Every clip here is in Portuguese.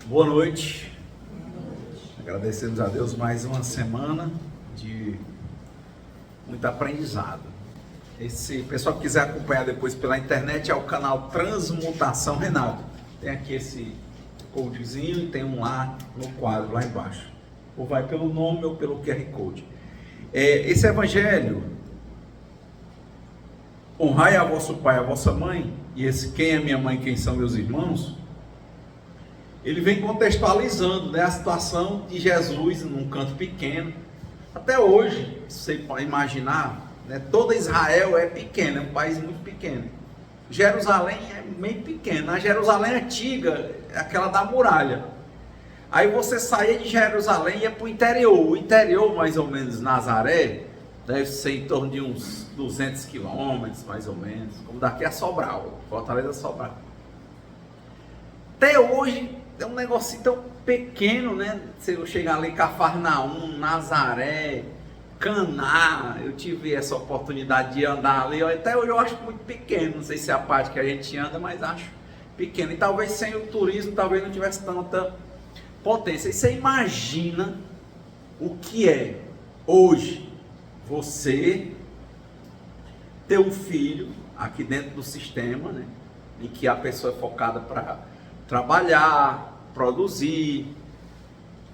Boa noite. Agradecemos a Deus mais uma semana de muito aprendizado. Esse pessoal que quiser acompanhar depois pela internet é o canal Transmutação Reinaldo. Tem aqui esse codezinho e tem um lá no quadro, lá embaixo. Ou vai pelo nome ou pelo QR Code. Esse evangelho, honrai a vosso pai e a vossa mãe, e esse quem é minha mãe, quem são meus irmãos, ele vem contextualizando, né, a situação de Jesus num canto pequeno. Até hoje, você pode imaginar, né, toda Israel é pequena, é um país muito pequeno. Jerusalém é meio pequena. A Jerusalém antiga é aquela da muralha. Aí você saía de Jerusalém e ia para o interior. O interior, mais ou menos, Nazaré, deve ser em torno de uns 200 quilômetros, mais ou menos. Como daqui a Sobral, Fortaleza Sobral. Até hoje é um negocinho tão pequeno, né? Se eu chegar ali em Cafarnaum, Nazaré, Caná, eu tive essa oportunidade de andar ali. Até hoje eu acho muito pequeno. Não sei se é a parte que a gente anda, mas acho pequeno. E talvez sem o turismo, talvez não tivesse tanta potência. E você imagina o que é hoje você ter um filho aqui dentro do sistema, né, em que a pessoa é focada para trabalhar, produzir,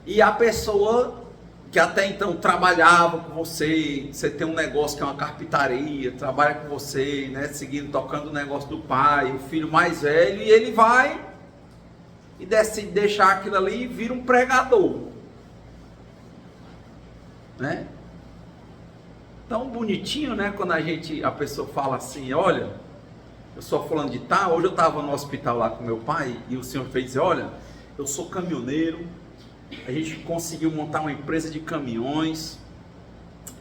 e a pessoa que até então trabalhava com você, você tem um negócio que é uma carpintaria, trabalha com você, né, seguindo, tocando o negócio do pai, o filho mais velho, e ele vai e decide deixar aquilo ali e vira um pregador, né? Tão bonitinho, né? Quando a pessoa fala assim, olha, eu sou fulano de tal. Hoje eu estava no hospital lá com meu pai e o senhor fez dizer, olha, eu sou caminhoneiro, a gente conseguiu montar uma empresa de caminhões,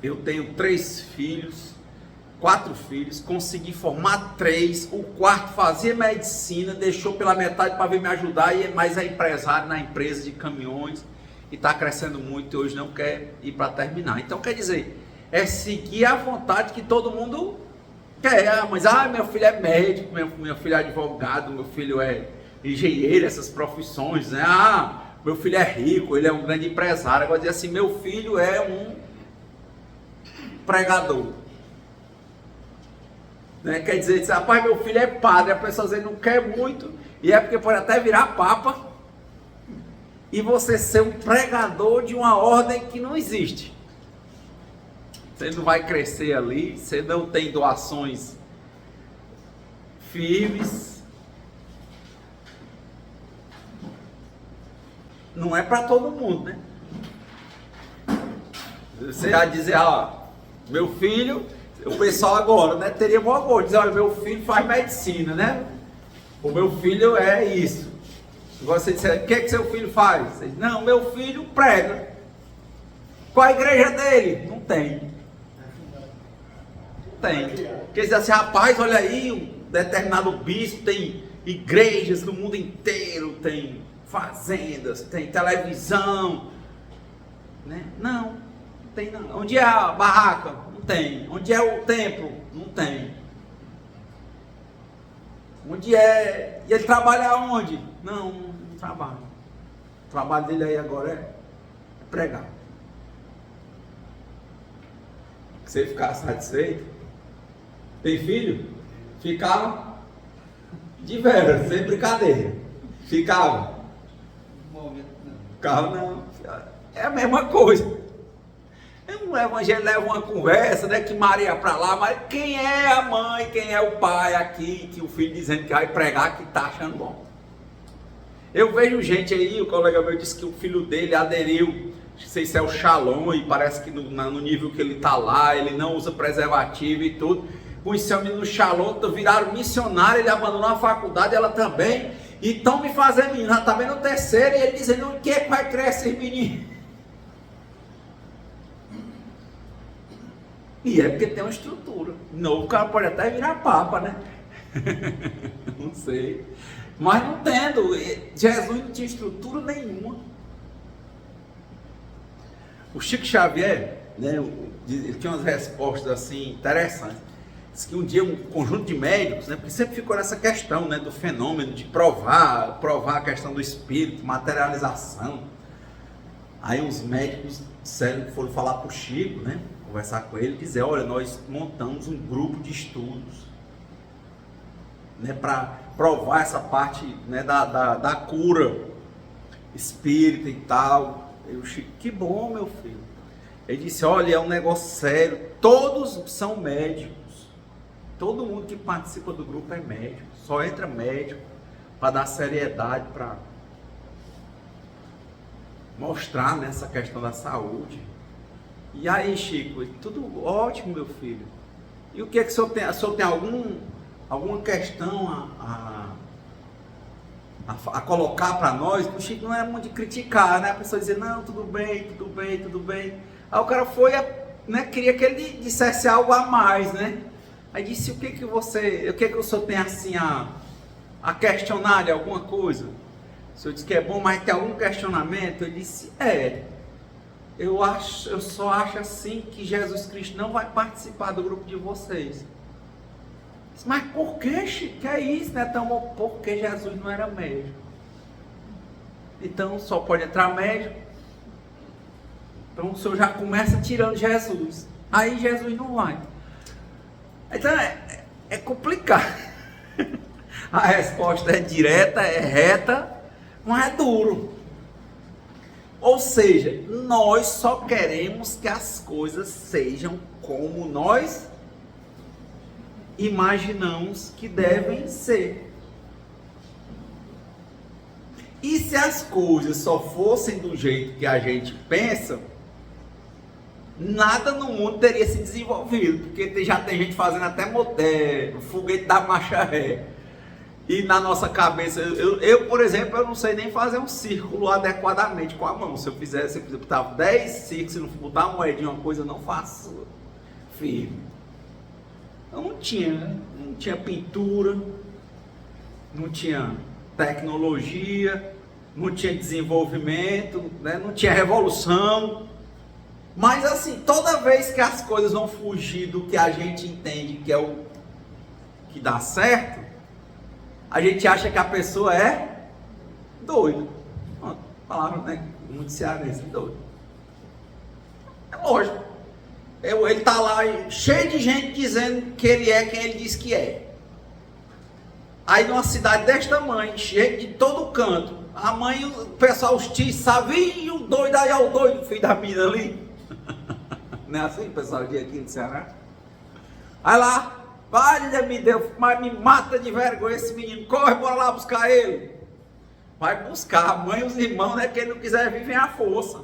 eu tenho 4 filhos, consegui formar 3, o quarto fazia medicina, deixou pela metade para vir me ajudar, mas é empresário na empresa de caminhões e está crescendo muito e hoje não quer ir para terminar. Então quer dizer, é seguir a vontade que todo mundo quer. Mas meu filho é médico, meu filho é advogado, meu filho é engenheiro, essas profissões, né? Meu filho é rico, ele é um grande empresário. Agora dizer assim, meu filho é um pregador, né? Quer dizer, rapaz, meu filho é padre. A pessoa às vezes não quer muito, e é porque pode até virar papa, e você ser um pregador de uma ordem que não existe. Você não vai crescer ali, você não tem doações firmes. Não é para todo mundo, né? Você vai dizer, meu filho, o pessoal agora, né, teria bom amor, dizer, olha, meu filho faz medicina, né? O meu filho é isso. Agora você disser, o que seu filho faz? Você diz, não, meu filho prega. Qual a igreja dele? Não tem. Tem. Quer dizer assim, rapaz, olha aí, um determinado bispo tem igrejas no mundo inteiro, tem fazendas, tem televisão, né? Não tem não. Onde é a barraca? Não tem. Onde é o templo? Não tem. Onde é? E ele trabalha onde? Não trabalha. O trabalho dele aí agora é pregar. Você ficar satisfeito? Tem filho? Ficava de vera, sem brincadeira. Ficava? Ficava não. É a mesma coisa. O evangelho leva uma conversa, né? Que Maria para lá, mas quem é a mãe, quem é o pai aqui, que o filho dizendo que vai pregar, que tá achando bom. Eu vejo gente aí, o colega meu disse que o filho dele aderiu, não sei se é o Shalom, e parece que no nível que ele tá lá, ele não usa preservativo e tudo. Conheceu o menino Shalom, viraram missionário, ele abandonou a faculdade, ela também, e estão me fazendo menino, já tá vendo o terceiro, e ele dizendo, o que é que vai crescer, menino? E é porque tem uma estrutura. Não, o cara pode até virar papa, né? Não sei. Mas não tendo, Jesus não tinha estrutura nenhuma. O Chico Xavier, né, ele tinha umas respostas assim interessantes. Diz que um dia um conjunto de médicos, né, porque sempre ficou nessa questão, né, do fenômeno de provar a questão do espírito, materialização. Aí uns médicos foram falar para o Chico, né, conversar com ele, dizer, olha, nós montamos um grupo de estudos, né, para provar essa parte, né, da cura espírita e tal. E o Chico, que bom, meu filho. Ele disse, olha, é um negócio sério, todos são médicos, todo mundo que participa do grupo é médico, só entra médico para dar seriedade, para mostrar nessa questão da saúde. E aí, Chico, tudo ótimo, meu filho. E o que é que o senhor tem? O senhor tem alguma questão a colocar para nós? O Chico não é muito de criticar, né? A pessoa dizer, não, tudo bem, tudo bem, tudo bem. Aí o cara foi, né, queria que ele dissesse algo a mais, né? Aí disse, o que que o senhor tem assim a questionar de alguma coisa? O senhor disse que é bom, mas tem algum questionamento? Ele disse, eu só acho assim que Jesus Cristo não vai participar do grupo de vocês. Disse, mas por que, Chico? Que é isso, né? Então, porque Jesus não era médico. Então só pode entrar médico. Então o senhor já começa tirando Jesus. Aí Jesus não vai. Então é complicado. A resposta é direta, é reta, mas é duro. Ou seja, nós só queremos que as coisas sejam como nós imaginamos que devem ser. E se as coisas só fossem do jeito que a gente pensa, nada no mundo teria se desenvolvido, porque já tem gente fazendo até foguete da marcha ré. E na nossa cabeça, eu, por exemplo, eu não sei nem fazer um círculo adequadamente com a mão. Se eu fizesse, eu botava 10 círculos, se não botar uma moedinha, uma coisa, eu não faço, filho. Eu não tinha pintura, não tinha tecnologia, não tinha desenvolvimento, né? Não tinha revolução. Mas assim, toda vez que as coisas vão fugir do que a gente entende que é o que dá certo, a gente acha que a pessoa é doida. Palavra, né? Muito cearense, doido. É lógico. Ele está lá cheio de gente dizendo que ele é quem ele diz que é. Aí numa cidade desse tamanho, cheio de todo canto, a mãe, o pessoal, os tios, sabem, e o doido aí é o doido, filho da mina ali. Não é assim, pessoal, de aqui no Ceará? Aí lá, valha-me Deus, mas me mata de vergonha esse menino, corre, bora lá buscar ele. Vai buscar, a mãe e os irmãos, né? Quem não quiser vir, vem à força.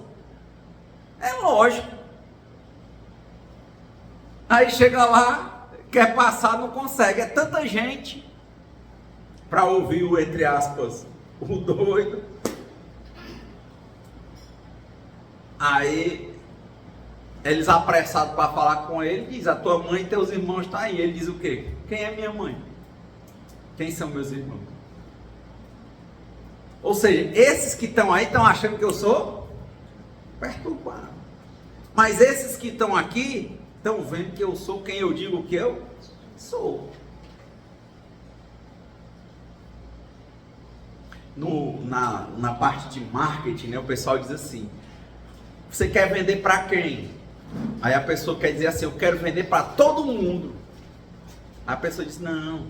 É lógico. Aí chega lá, quer passar, não consegue. É tanta gente para ouvir o, entre aspas, o doido. Aí eles apressados para falar com ele, diz, a tua mãe e teus irmãos estão aí. Ele diz o quê? Quem é minha mãe? Quem são meus irmãos? Ou seja, esses que estão aí estão achando que eu sou perturbado. Mas esses que estão aqui estão vendo que eu sou quem eu digo que eu sou. Na parte de marketing, né, o pessoal diz assim, você quer vender para quem? Aí a pessoa quer dizer assim, eu quero vender para todo mundo. Aí a pessoa diz, não,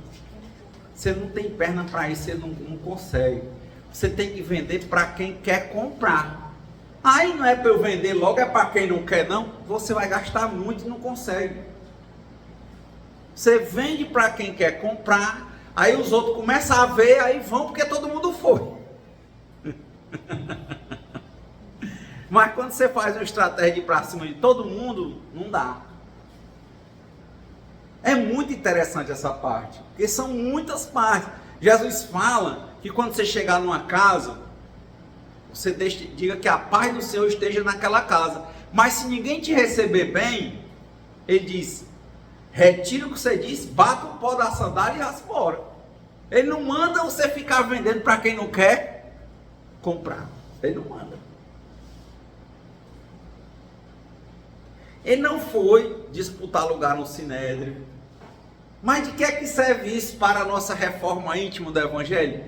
você não tem perna para isso, você não consegue. Você tem que vender para quem quer comprar. Aí não é para eu vender logo, é para quem não quer não, você vai gastar muito e não consegue. Você vende para quem quer comprar, aí os outros começam a ver, aí vão porque todo mundo foi. Mas quando você faz uma estratégia de ir para cima de todo mundo, não dá. É muito interessante essa parte, porque são muitas partes. Jesus fala que quando você chegar numa casa, você diga que a paz do Senhor esteja naquela casa. Mas se ninguém te receber bem, ele diz, retira o que você disse, bata o pó da sandália e raspa fora. Ele não manda você ficar vendendo para quem não quer comprar. Ele não manda. Ele não foi disputar lugar no Sinédrio. Mas de que é que serve isso para a nossa reforma íntima do Evangelho?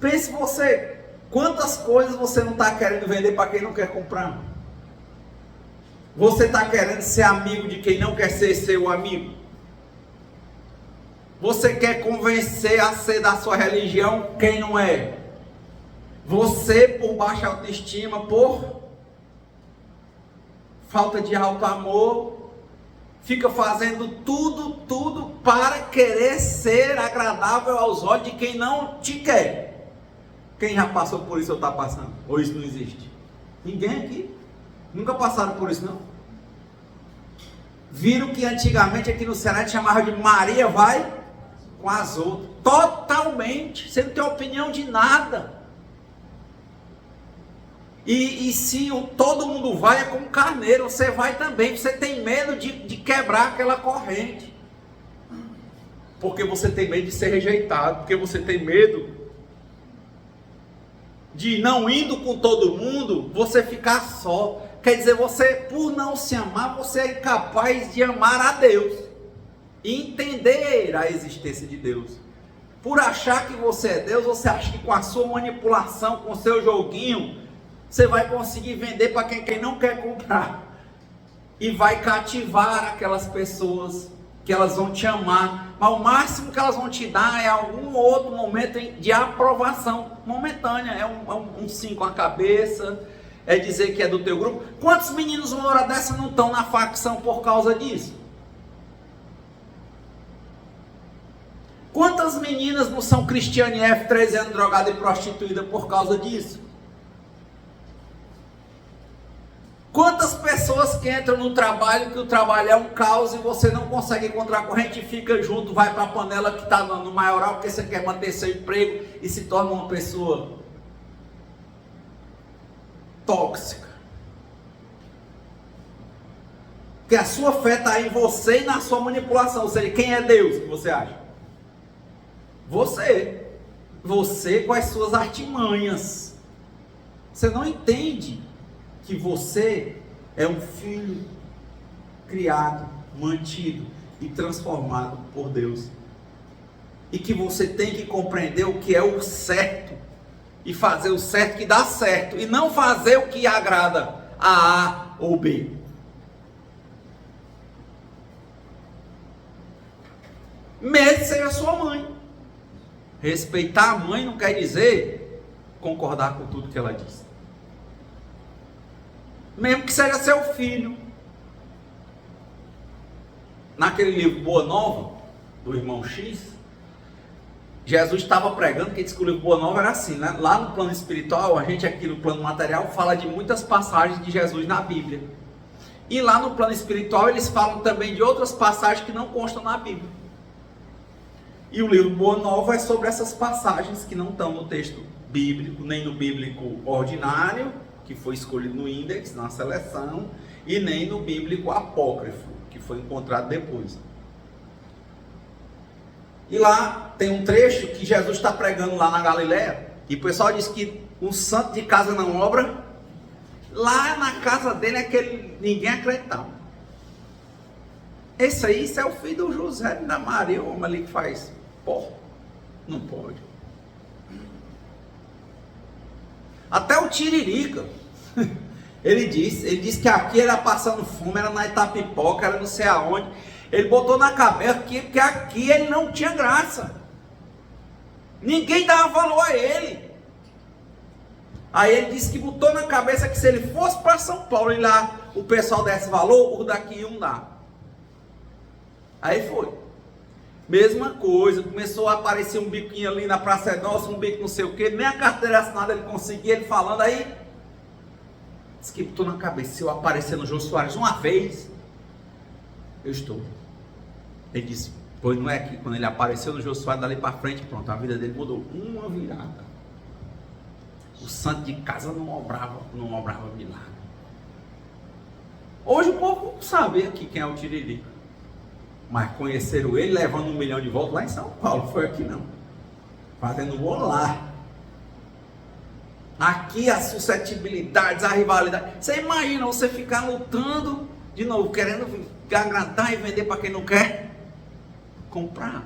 Pense você, quantas coisas você não está querendo vender para quem não quer comprar? Você está querendo ser amigo de quem não quer ser seu amigo? Você quer convencer a ser da sua religião quem não é? Você, por baixa autoestima, por falta de alto amor, fica fazendo tudo para querer ser agradável aos olhos de quem não te quer. Quem já passou por isso ou está passando? Ou isso não existe? Ninguém aqui? Nunca passaram por isso, não? Viram que antigamente aqui no Ceará chamava de Maria vai com as outras. Totalmente. Você não tem opinião de nada. E se todo mundo vai, é como carneiro. Você vai também. Você tem medo de quebrar aquela corrente. Porque você tem medo de ser rejeitado. Porque você tem medo de, não indo com todo mundo, você ficar só. Quer dizer, você, por não se amar, você é incapaz de amar a Deus. E entender a existência de Deus. Por achar que você é Deus, você acha que com a sua manipulação, com o seu joguinho, você vai conseguir vender para quem não quer comprar. E vai cativar aquelas pessoas que elas vão te amar. Mas o máximo que elas vão te dar é algum outro momento de aprovação momentânea. É um sim com a cabeça, é dizer que é do teu grupo. Quantos meninos uma hora dessa não estão na facção por causa disso? Quantas meninas não são Cristiane F, 13 anos, drogada e prostituída por causa disso? Quantas pessoas que entram no trabalho, que o trabalho é um caos e você não consegue encontrar corrente e fica junto, vai para a panela que está no maioral porque você quer manter seu emprego e se torna uma pessoa tóxica. Porque a sua fé está em você e na sua manipulação. Ou seja, quem é Deus, que você acha? Você. Você com as suas artimanhas. Você não entende que você é um filho criado, mantido e transformado por Deus. E que você tem que compreender o que é o certo. E fazer o certo que dá certo. E não fazer o que agrada a A ou B. Mesmo que seja sua mãe. Respeitar a mãe não quer dizer concordar com tudo que ela diz. Mesmo que seja seu filho. Naquele livro Boa Nova, do irmão X, Jesus estava pregando, que diz que o livro Boa Nova era assim, né? Lá no plano espiritual, a gente aqui no plano material fala de muitas passagens de Jesus na Bíblia. E lá no plano espiritual eles falam também de outras passagens que não constam na Bíblia. E o livro Boa Nova é sobre essas passagens que não estão no texto bíblico, nem no bíblico ordinário, que foi escolhido no índex, na seleção, e nem no bíblico apócrifo, que foi encontrado depois. E lá tem um trecho que Jesus está pregando lá na Galileia, e o pessoal diz que um santo de casa não obra. Lá na casa dele é que ninguém acreditava. Esse aí, isso é o filho do José e da Maria, o homem ali que faz. Pô, não pode. Até o Tiririca, ele disse que aqui era passando fome, era na Itapipoca, era não sei aonde. Ele botou na cabeça que aqui ele não tinha graça. Ninguém dava valor a ele. Aí ele disse que botou na cabeça que se ele fosse para São Paulo e lá o pessoal desse valor, o daqui iam dar. Aí foi. Mesma coisa, começou a aparecer um biquinho ali na Praça Nossa, um bico não sei o que, nem a carteira assinada ele conseguia, ele falando aí. Disse que botou na cabeça, se eu aparecer no Jô Soares uma vez, eu estou. Ele disse, pois não é que quando ele apareceu no Jô Soares, dali para frente, pronto, a vida dele mudou. Uma virada. O santo de casa não obrava milagre. Hoje o povo sabe aqui quem é o Tiririca. Mas conheceram ele levando 1 milhão de volta lá em São Paulo, foi aqui não. Fazendo olá. Aqui as suscetibilidades, a rivalidade. Você imagina você ficar lutando, de novo, querendo agradar e vender para quem não quer? comprar.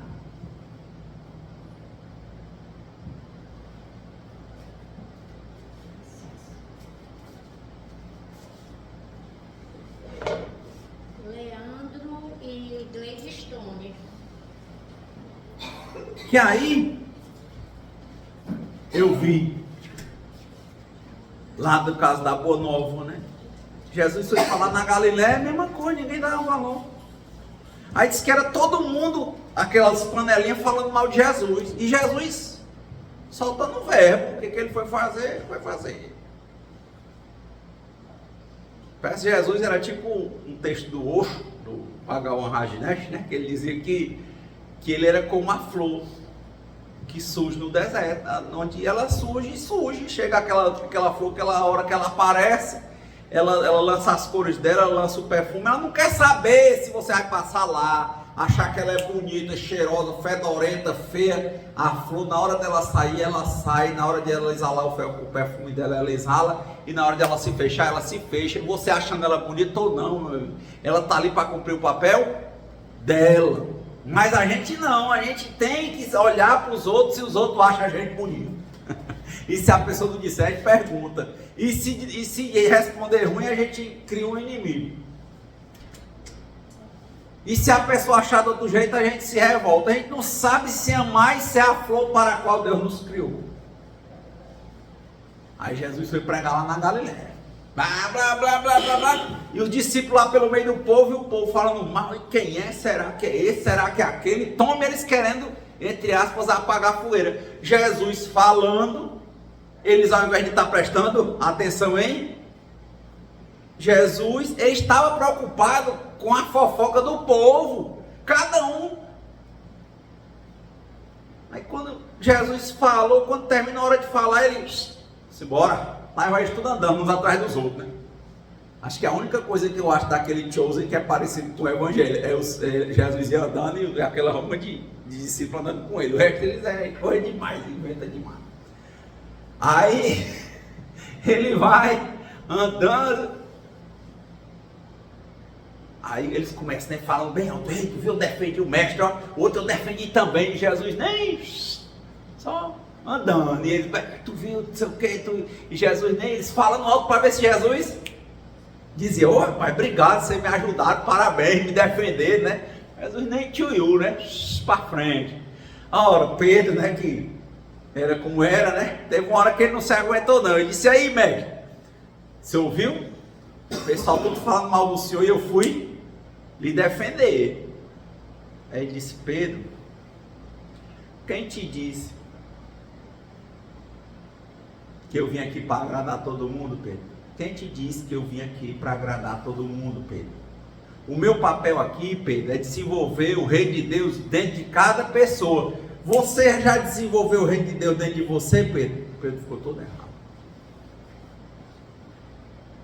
Leandro e Gladstone. Que aí eu vi lá do caso da Boa Nova, né? Jesus foi falar na Galiléia, a mesma coisa, ninguém dava valor. Aí disse que era todo mundo, aquelas panelinhas falando mal de Jesus. E Jesus soltando o verbo. O que ele foi fazer? Ele foi fazer. Parece que Jesus era tipo um texto do Osho, do Bhagavan Rajneesh, né? Que ele dizia que ele era como uma flor que surge no deserto, onde ela surge, chega aquela flor, aquela hora que ela aparece, ela lança as cores dela, ela lança o perfume, ela não quer saber se você vai passar lá, achar que ela é bonita, cheirosa, fedorenta, feia. A flor, na hora dela sair, ela sai, na hora de ela exalar o perfume dela, ela exala, e na hora de ela se fechar, ela se fecha. Você achando ela bonita ou não, meu amigo, ela tá ali para cumprir o papel dela. Mas a gente não, a gente tem que olhar para os outros se os outros acham a gente bonito. E se a pessoa não disser, a gente pergunta. E se responder ruim, a gente cria um inimigo. E se a pessoa achar de outro jeito, a gente se revolta. A gente não sabe se amar e ser a flor para a qual Deus nos criou. Aí Jesus foi pregar lá na Galiléia. Blá, blá, blá, blá, blá, blá. E os discípulos lá pelo meio do povo, e o povo falando mal. E quem é? Será que é esse? Será que é aquele? Tome eles querendo, entre aspas, apagar a poeira. Jesus falando, eles ao invés de estar prestando atenção em Jesus, ele estava preocupado com a fofoca do povo. Cada um. Aí quando Jesus falou, quando termina a hora de falar, ele disse, bora. Lá vai tudo andando uns atrás dos outros, né? Acho que a única coisa que eu acho daquele Chosen que é parecido com o Evangelho é Jesus ia andando e aquela roupa de discípulo andando com ele. O resto eles corre demais, inventa demais. Aí ele vai andando. Aí eles começam, né? Falam bem alto, ei, tu viu, eu defendi o mestre, ó. Outro eu defendi também. E Jesus nem só andando, e eles, tu viu, não sei o que, e Jesus nem, eles falam alto para ver se Jesus dizia, ô rapaz, obrigado, vocês me ajudaram, parabéns, me defender, né? Jesus nem tchuiu, né? Para frente. A hora, Pedro, né, que era como era, né? Teve uma hora que ele não se aguentou não, ele disse, aí mestre, você ouviu? O pessoal tudo falando mal do senhor e eu fui lhe defender. Aí ele disse, Pedro, quem te disse que eu vim aqui para agradar todo mundo, Pedro? Quem te disse que eu vim aqui para agradar todo mundo, Pedro? O meu papel aqui, Pedro, é desenvolver o reino de Deus dentro de cada pessoa. Você já desenvolveu o reino de Deus dentro de você, Pedro? Pedro ficou todo errado.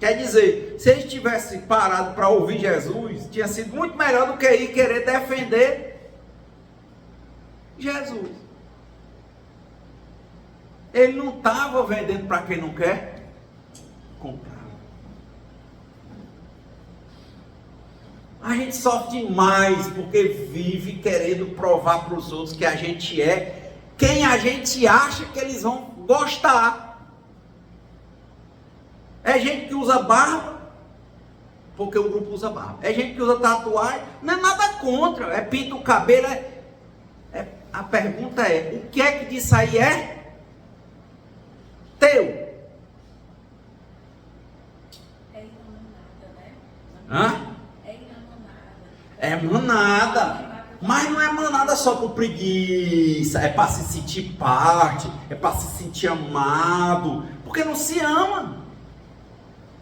Quer dizer, se ele tivesse parado para ouvir Jesus, tinha sido muito melhor do que ir querer defender Jesus. Ele não estava vendendo para quem não quer comprar. A gente sofre demais porque vive querendo provar para os outros que a gente é quem a gente acha que eles vão gostar. É gente que usa barba, porque o grupo usa barba. É gente que usa tatuagem, não é nada contra, é pinta o cabelo. A pergunta é, o que é que disso aí é teu? É emanada, né? Hã? É emanada. É manada. Mas não é manada só por preguiça. É para se sentir parte. É para se sentir amado. Porque não se ama.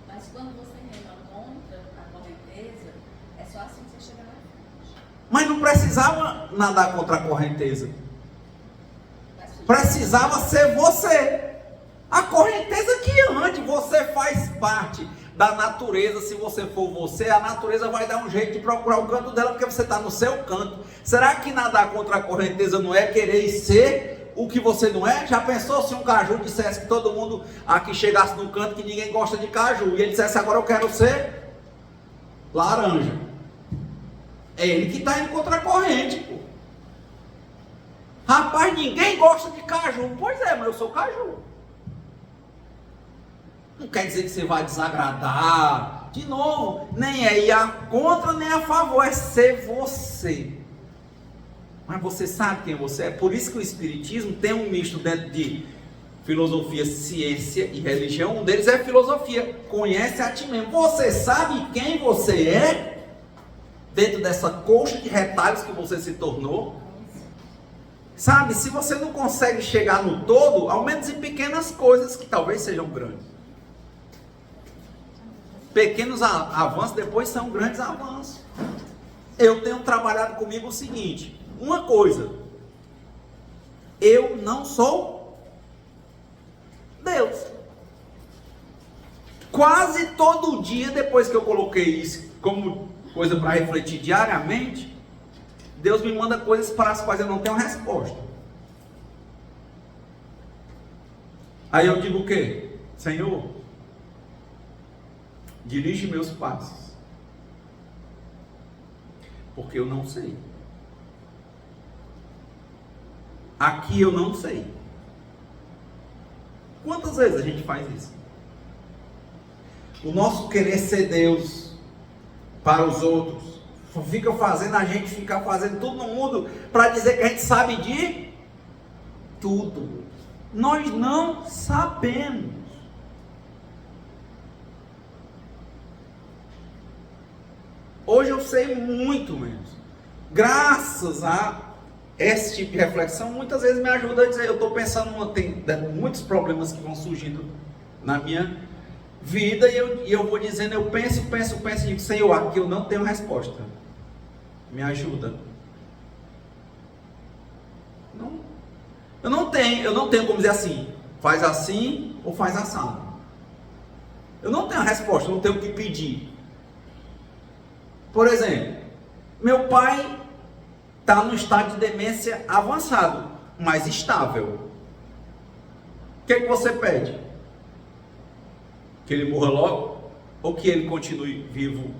Mas quando você rema contra a correnteza, é só assim que você chega na frente. Mas não precisava nadar contra a correnteza. Precisava ser você. A correnteza que ande, você faz parte da natureza. Se você for você, a natureza vai dar um jeito de procurar o canto dela, porque você está no seu canto. Será que nadar contra a correnteza não é querer ser o que você não é? Já pensou se um caju dissesse que todo mundo aqui chegasse num canto que ninguém gosta de caju, e ele dissesse, agora eu quero ser laranja? É ele que está indo contra a corrente, pô. Rapaz, ninguém gosta de caju. Pois é, mas eu sou caju. Não quer dizer que você vai desagradar. De novo, nem é ir a contra nem a favor, é ser você. Mas você sabe quem você é. Por isso que o Espiritismo tem um misto dentro de filosofia, ciência e religião. Um deles é filosofia. Conhece a ti mesmo. Você sabe quem você é? Dentro dessa coxa de retalhos que você se tornou. Sabe, se você não consegue chegar no todo, ao menos em pequenas coisas que talvez sejam grandes. Pequenos avanços depois são grandes avanços. Eu tenho trabalhado comigo o seguinte, uma coisa, eu não sou Deus. Quase todo dia, depois que eu coloquei isso como coisa para refletir diariamente, Deus me manda coisas para as quais eu não tenho resposta. Aí eu digo o quê? Senhor, dirige meus passos. Porque eu não sei. Aqui eu não sei. Quantas vezes a gente faz isso? O nosso querer ser Deus para os outros fica fazendo a gente ficar fazendo tudo no mundo para dizer que a gente sabe de tudo. Nós não sabemos. Hoje eu sei muito menos. Graças a esse tipo de reflexão, muitas vezes me ajuda a dizer, eu estou pensando, tem muitos problemas que vão surgindo na minha vida, e eu vou dizendo, eu penso, e digo, Senhor, aqui eu não tenho resposta. Me ajuda. Eu não tenho como dizer assim, faz assim ou faz assado. Eu não tenho a resposta, eu não tenho o que pedir. Por exemplo, meu pai está no estado de demência avançado, mas estável. O que é que você pede? Que ele morra logo? Ou que ele continue vivo,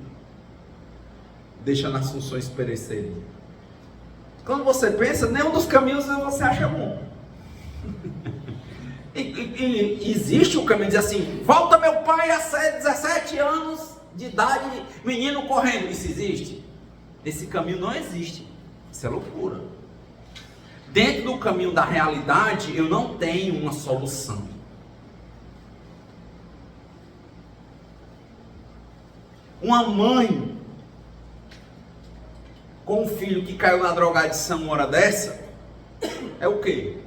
deixando as funções perecerem? Quando você pensa, nenhum dos caminhos você acha bom. E existe o caminho de dizer assim, volta meu pai a 17 anos de idade, menino correndo. Isso existe? Esse caminho não existe. Isso é loucura. Dentro do caminho da realidade, eu não tenho uma solução. Uma mãe com um filho que caiu na drogadição uma hora dessa, é o quê?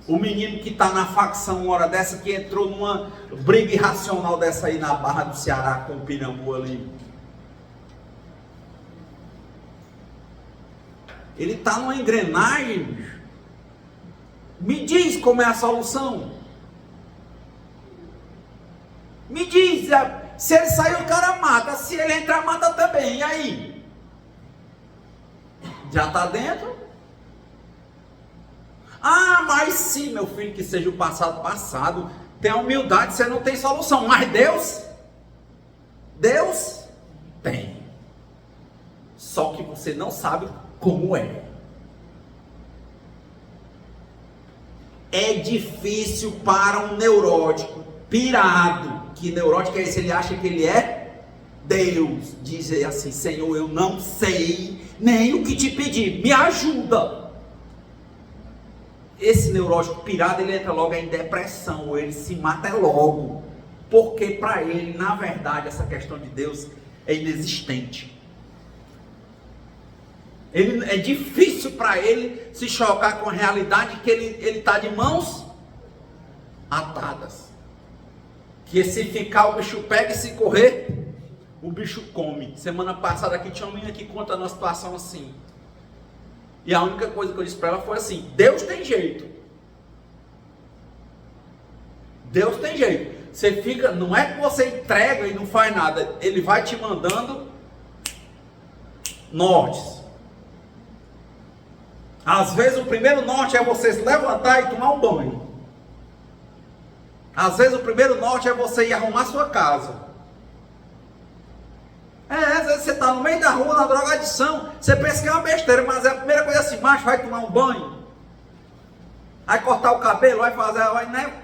O menino que está na facção uma hora dessa, que entrou numa briga irracional dessa aí na Barra do Ceará com o Pirambu ali. Ele está numa engrenagem, bicho. Me diz como é a solução. Me diz, se ele sair o cara mata, se ele entrar mata também, e aí? Já está dentro? Ah, mas sim, meu filho, que seja o passado, tem a humildade, você não tem solução, mas Deus tem. Só que você não sabe como é. É difícil para um neurótico pirado, que neurótico é esse? Ele acha que ele é Deus, dizer assim, Senhor, eu não sei nem o que te pedir, me ajuda. Esse neurótico pirado, ele entra logo em depressão, ou ele se mata logo, porque para ele, na verdade, essa questão de Deus é inexistente. É difícil para ele se chocar com a realidade que ele está de mãos atadas. Que se ficar o bicho pega e se correr, o bicho come. Semana passada aqui tinha uma menina que conta uma situação assim. E a única coisa que eu disse para ela foi assim, Deus tem jeito. Deus tem jeito. Você fica, não é que você entrega e não faz nada. Ele vai te mandando nortes. Às vezes o primeiro norte é você se levantar e tomar um banho. Às vezes o primeiro norte é você ir arrumar sua casa. vezes você está no meio da rua, na drogadição, você pensa que é uma besteira, mas é a primeira coisa assim, macho, vai tomar um banho, vai cortar o cabelo, vai fazer, vai, né?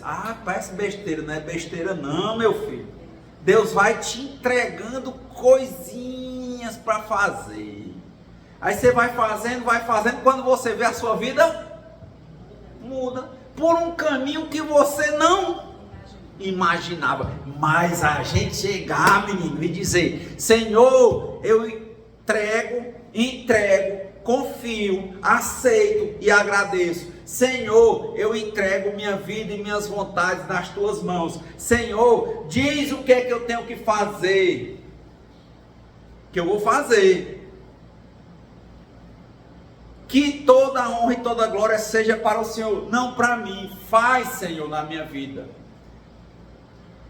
Ah, parece besteira, não é besteira não, meu filho. Deus vai te entregando coisinhas para fazer. Aí você vai fazendo, quando você vê a sua vida muda por um caminho que você não imaginava. Mas a gente chegar, menino, e dizer: Senhor, eu entrego, confio, aceito e agradeço. Senhor, eu entrego minha vida e minhas vontades nas tuas mãos. Senhor, diz o que é que eu tenho que fazer, que eu vou fazer. Que toda a honra e toda a glória seja para o Senhor, não para mim. Faz, Senhor, na minha vida.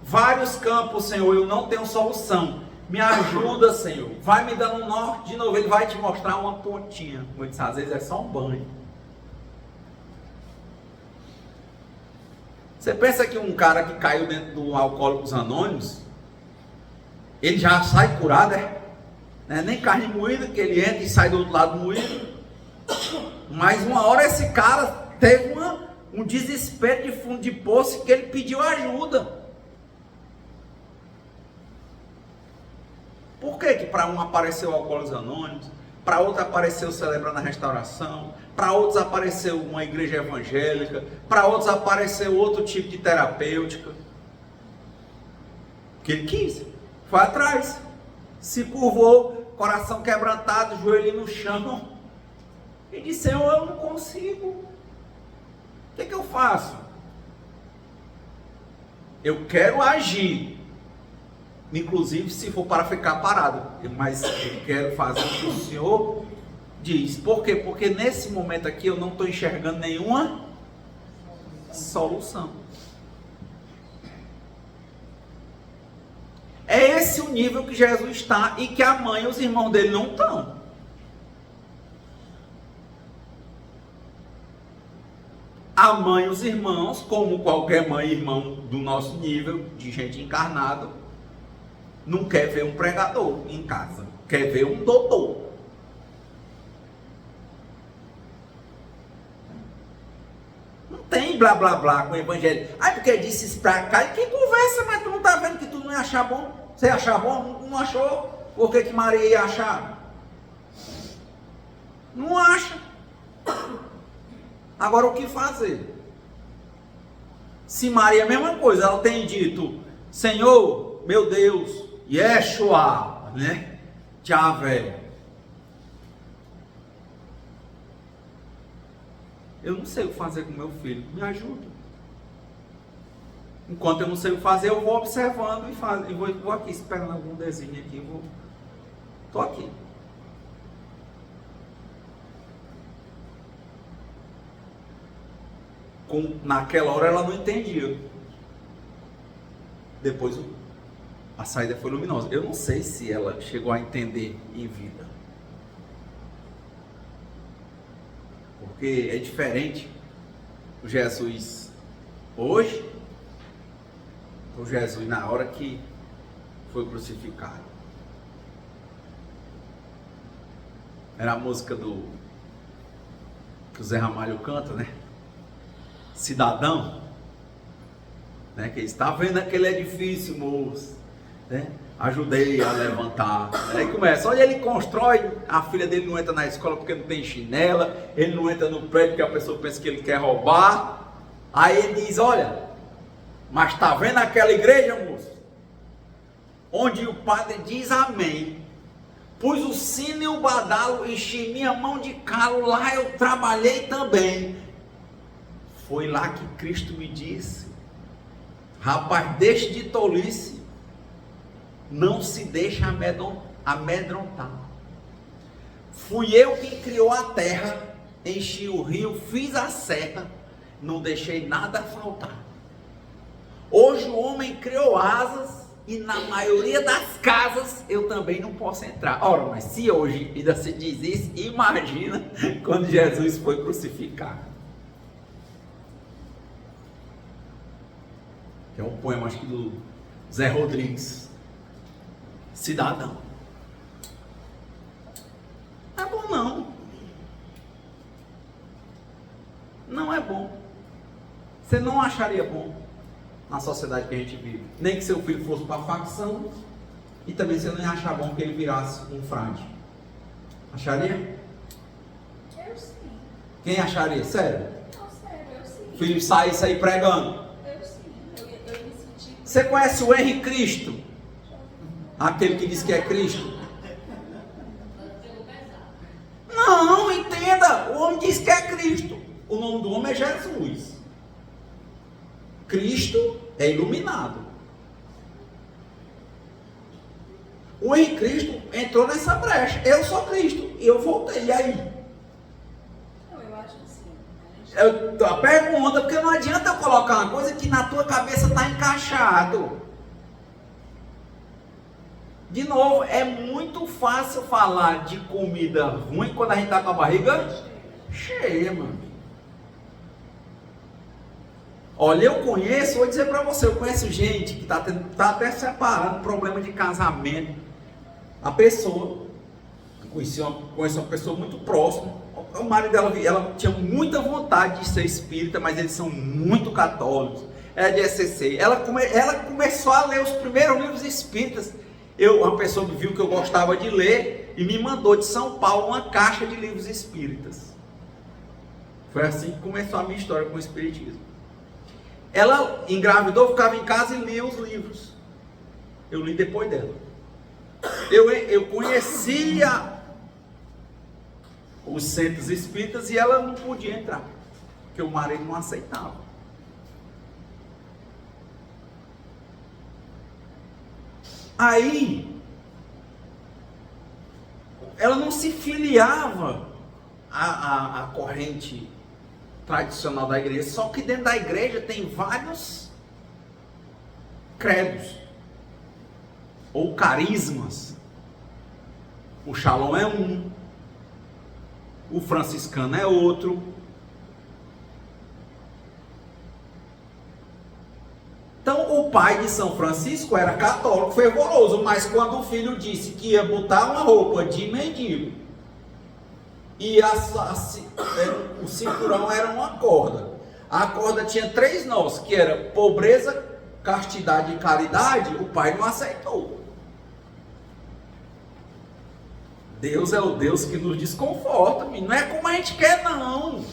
Vários campos, Senhor, eu não tenho solução. Me ajuda, Senhor. Vai me dando um norte de novo. Ele vai te mostrar uma pontinha. Muitas às vezes é só um banho. Você pensa que um cara que caiu dentro do Alcoólicos Anônimos, ele já sai curado, é? Não é nem carne moída, que ele entra e sai do outro lado moído. Mas uma hora esse cara teve um desespero de fundo de poço, que ele pediu ajuda. Por que para um apareceu Alcoólicos Anônimos, para outro apareceu Celebrando a Restauração, para outros apareceu uma igreja evangélica, para outros apareceu outro tipo de terapêutica? Que ele quis, foi atrás, se curvou, coração quebrantado, joelho no chão, e disse: Senhor, eu não consigo, o que eu faço? Eu quero agir, inclusive se for para ficar parado, mas eu quero fazer o que o Senhor diz. Por quê? Porque nesse momento aqui eu não estou enxergando nenhuma solução. É esse o nível que Jesus está e que a mãe e os irmãos dele não estão. A mãe e os irmãos, como qualquer mãe e irmão do nosso nível, de gente encarnada, não quer ver um pregador em casa, quer ver um doutor. Não tem blá blá blá com o evangelho. Aí porque disse isso pra cá, e que conversa, mas tu não tá vendo que tu não ia achar bom? Você ia achar bom? Não achou? Por que Maria ia achar? Não acha. Agora o que fazer? Se Maria é a mesma coisa, ela tem dito: Senhor, meu Deus, Yeshua, né? Javé. Eu não sei o que fazer com meu filho, me ajuda. Enquanto eu não sei o que fazer, eu vou observando e vou aqui esperando algum desenho aqui, estou aqui. Naquela hora ela não entendia. Depois a saída foi luminosa. Eu não sei se ela chegou a entender em vida, porque é diferente o Jesus hoje o Jesus na hora que foi crucificado. Era a música que o Zé Ramalho canta, né? Cidadão, né? Que está vendo aquele edifício, moço, né? Ajudei a levantar. Aí começa: olha, ele constrói, a filha dele não entra na escola porque não tem chinela, ele não entra no prédio porque a pessoa pensa que ele quer roubar. Aí ele diz: olha, mas está vendo aquela igreja, moço, onde o padre diz amém, pus o sino e o badalo, enchi minha mão de calo, lá eu trabalhei também. Foi lá que Cristo me disse: rapaz, deixe de tolice, não se deixe amedrontar. Fui eu quem criou a terra, enchi o rio, fiz a serra, não deixei nada faltar. Hoje o homem criou asas e na maioria das casas eu também não posso entrar. Ora, mas se hoje ainda se diz isso, imagina quando Jesus foi crucificado. É um poema, acho que do Zé Rodrigues. cidadão. Não é bom não. Não é bom. Você não acharia bom na sociedade que a gente vive. Nem que seu filho fosse para a facção, e também você não ia achar bom que ele virasse um frade. Acharia? Eu sim. Quem acharia? Sério? Não, sério, eu sim. O filho saísse aí pregando. Eu sim. Eu me senti. Você conhece o Henri Cristo? Aquele que diz que é Cristo? Não, entenda. O homem diz que é Cristo. O nome do homem é Jesus. Cristo é iluminado. O Henri Cristo entrou nessa brecha. Eu sou Cristo. E eu voltei. E aí? Não, eu acho assim. A pergunta, porque não adianta eu colocar uma coisa que na tua cabeça está encaixado. De novo, é muito fácil falar de comida ruim quando a gente está com a barriga cheia, mano. Olha, eu conheço, vou dizer para você, eu conheço gente que está até separando problema de casamento. A pessoa, conheci uma pessoa muito próxima, o marido dela, ela tinha muita vontade de ser espírita, mas eles são muito católicos, é de ECC. Ela começou a ler os primeiros livros espíritas. Uma pessoa viu que eu gostava de ler e me mandou de São Paulo uma caixa de livros espíritas. Foi assim que começou a minha história com o espiritismo. Ela engravidou, ficava em casa e lia os livros. Eu li depois dela. Eu conhecia os centros espíritas e ela não podia entrar, porque o marido não aceitava. Aí, ela não se filiava à corrente tradicional da igreja, só que dentro da igreja tem vários credos ou carismas. O Shalom é um, o franciscano é outro. Então o pai de São Francisco era católico fervoroso, mas quando o filho disse que ia botar uma roupa de mendigo e o cinturão era uma corda, a corda tinha 3 nós, que era pobreza, castidade e caridade, o pai não aceitou. Deus é o Deus que nos desconforta, não é como a gente quer não.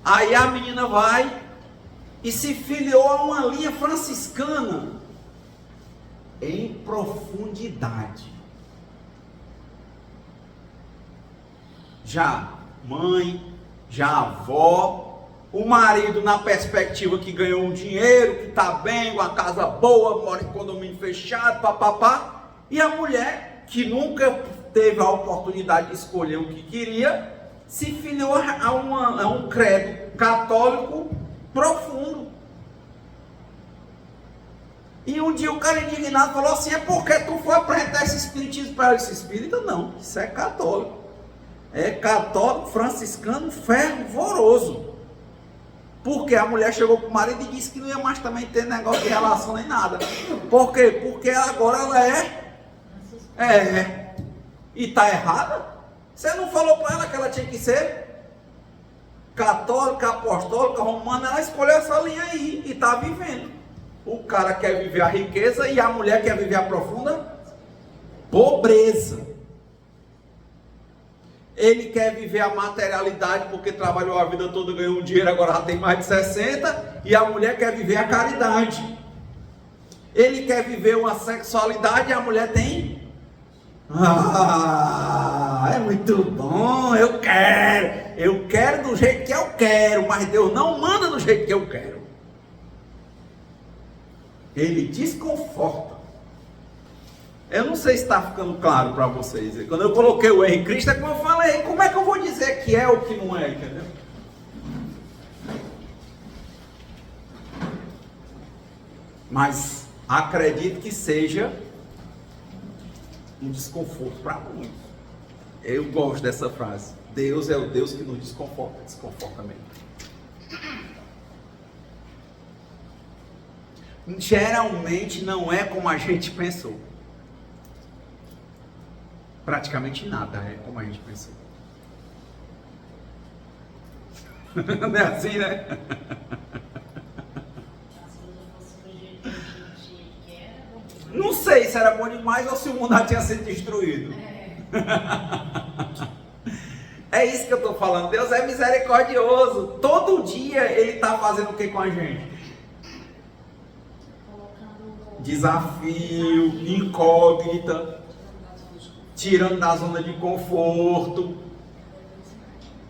Aí a menina vai e se filiou a uma linha franciscana em profundidade. Já mãe, já avó, o marido na perspectiva que ganhou um dinheiro, que está bem, uma casa boa, mora em condomínio fechado, papapá, e a mulher que nunca teve a oportunidade de escolher o que queria, se filiou a um credo católico profundo. E um dia o cara indignado falou assim: é porque tu foi apresentar esse espiritismo para esse espírita? Não, isso é católico. É católico franciscano fervoroso. Porque a mulher chegou para o marido e disse que não ia mais também ter negócio de relação nem nada. Por quê? Porque agora ela é. E está errada? Você não falou para ela que ela tinha que ser católica, apostólica, romana? Ela escolheu essa linha aí e está vivendo. O cara quer viver a riqueza e a mulher quer viver a profunda pobreza. Ele quer viver a materialidade porque trabalhou a vida toda, ganhou um dinheiro, agora já tem mais de 60, e a mulher quer viver a caridade. Ele quer viver uma sexualidade e a mulher tem... é muito bom, eu quero do jeito que eu quero, mas Deus não manda do jeito que eu quero. Ele desconforta. Eu não sei se está ficando claro para vocês. Quando eu coloquei o Henri Cristo, é como eu falei, como é que eu vou dizer que é ou que não é, entendeu? Mas acredito que seja um desconforto para muitos. Eu gosto dessa frase. Deus é o Deus que nos desconforta mesmo. geralmente não é como a gente pensou. Praticamente nada é como a gente pensou. Não é assim, né? Não sei se era bom demais ou se o mundo já tinha sido destruído. É isso que eu estou falando. Deus é misericordioso. Todo dia Ele está fazendo o que com a gente? Desafio, incógnita, tirando da zona de conforto.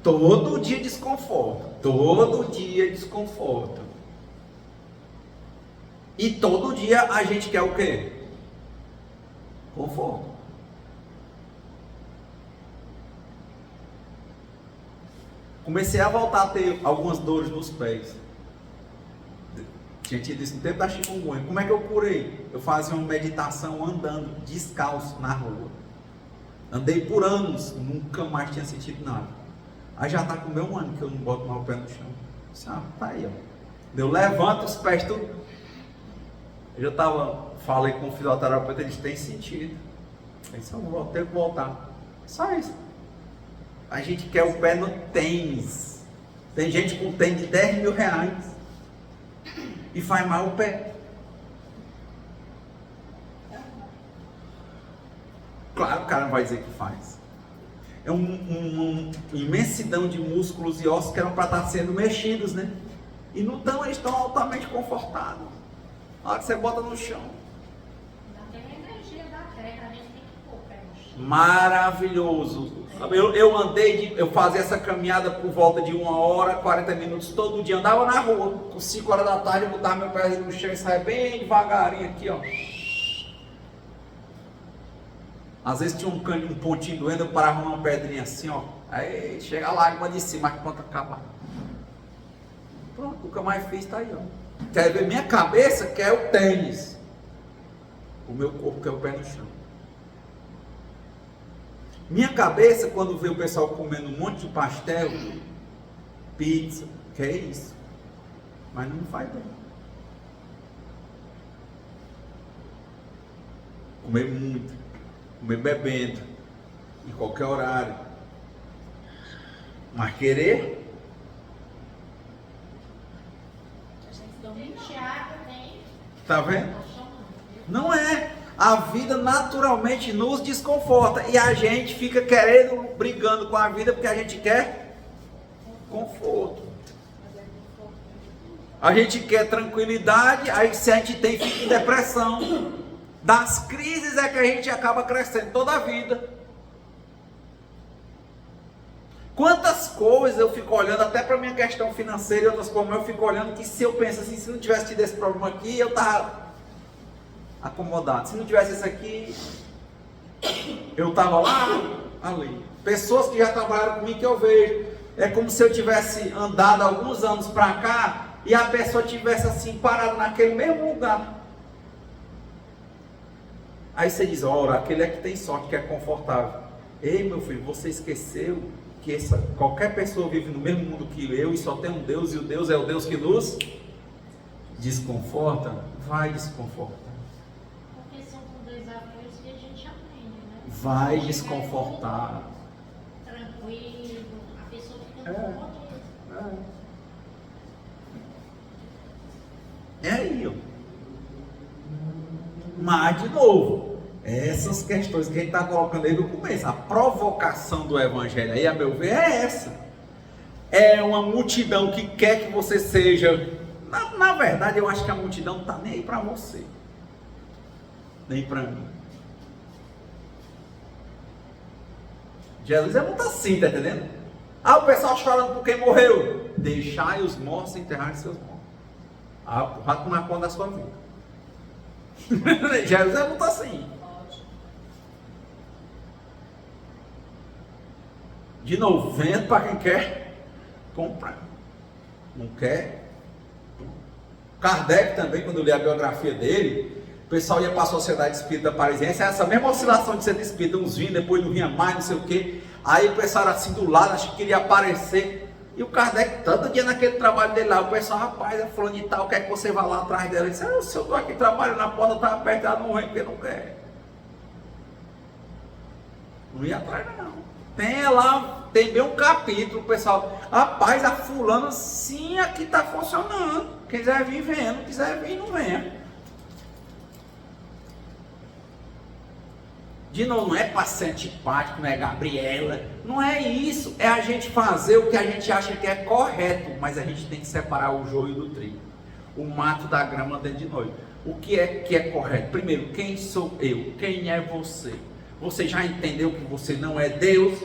Todo dia desconforto. Todo dia desconforto. E todo dia a gente quer o quê? Conforto. Comecei a voltar a ter algumas dores nos pés. Tinha tido isso no tempo da chikungunya. Como é que eu curei? Eu fazia uma meditação andando, descalço, na rua. Andei por anos, nunca mais tinha sentido nada. Aí já está com o meu ano que eu não boto mais o pé no chão. Tá aí, ó. Eu levanto os pés tudo. Eu já falei com o fisioterapeuta, eles têm sentido. Aí só vou ter que voltar. Só isso. A gente quer o pé no tênis. Tem gente com tênis de 10 mil reais e faz mal o pé. Claro, o cara não vai dizer que faz. É uma imensidão de músculos e ossos que eram para estar sendo mexidos, né? E não estão, eles estão altamente confortados. Na hora que você bota no chão. Ainda tem a energia da terra, a gente tem que pôr o pé no chão. Maravilhoso. Eu fazia essa caminhada por volta de 1 hora, 40 minutos todo dia. Andava na rua, com 5 horas da tarde, eu botava meu pé no chão e saia bem devagarinho aqui, ó. Às vezes tinha um pontinho doendo, eu parava numa pedrinha assim, ó. Aí chega a lágrima de cima, mas pronto, acabar. Pronto, o que eu mais fiz tá aí, ó. Quer ver minha cabeça? Quer o tênis. O meu corpo quer o pé no chão. Minha cabeça, quando vê o pessoal comendo um monte de pastel, pizza, que é isso? Mas não faz bem. Comer muito, comer bebendo, em qualquer horário. Mas querer? Tá vendo? Não é. A vida naturalmente nos desconforta e a gente fica querendo, brigando com a vida porque a gente quer conforto. A gente quer tranquilidade, aí se a gente tem, fica em depressão. Das crises é que a gente acaba crescendo toda a vida. Quantas coisas eu fico olhando, até para minha questão financeira e outras coisas, eu fico olhando que se eu penso assim, se não tivesse tido esse problema aqui, eu estava acomodado. Se não tivesse isso aqui, eu estava lá, ali. Pessoas que já trabalharam comigo que eu vejo, é como se eu tivesse andado alguns anos para cá e a pessoa tivesse assim parado naquele mesmo lugar. Aí você diz, ora, aquele é que tem sorte, que é confortável. Ei, meu filho, você esqueceu que qualquer pessoa vive no mesmo mundo que eu e só tem um Deus, e o Deus é o Deus que nos desconforta? Vai desconfortar. Porque são desafios que a gente aprende, né? Vai desconfortar. Tranquilo, a pessoa fica incomodada. É aí, ó. Mas, de novo, essas questões que a gente está colocando aí no começo, a provocação do Evangelho aí, a meu ver, é essa. É uma multidão que quer que você seja. Na verdade, eu acho que a multidão não está nem aí para você, nem para mim. Jesus é muito assim, tá entendendo? Ah, o pessoal chorando por quem morreu. Deixai os mortos enterrarem seus mortos. Ah, o rato na conta da sua vida. Jesus é muito assim. De novo, vendo para quem quer comprar. Não quer? Kardec também, quando eu li a biografia dele, o pessoal ia para a Sociedade Espírita Parisiense, essa mesma oscilação de ser espírita, uns vinham, depois não vinha mais, não sei o quê. Aí o pessoal era assim do lado, acho que queria aparecer. E o Kardec, todo dia naquele trabalho dele lá, o pessoal, rapaz, é fulano de tal, quer que você vá lá atrás dela? Ele disse, se eu estou aqui trabalhando, a porta está aberta, ela não vem porque não quer. Não ia atrás não. Tem lá, tem bem um capítulo, o pessoal, rapaz, a fulana sim, aqui está funcionando. Quem quiser vir, venha, não quiser vir, não venha. De novo, não é para ser antipático, não é Gabriela, não é isso, é a gente fazer o que a gente acha que é correto, mas a gente tem que separar o joio do trigo, o mato da grama dentro de nós. O que é correto? Primeiro, quem sou eu? Quem é você? Você já entendeu que você não é Deus?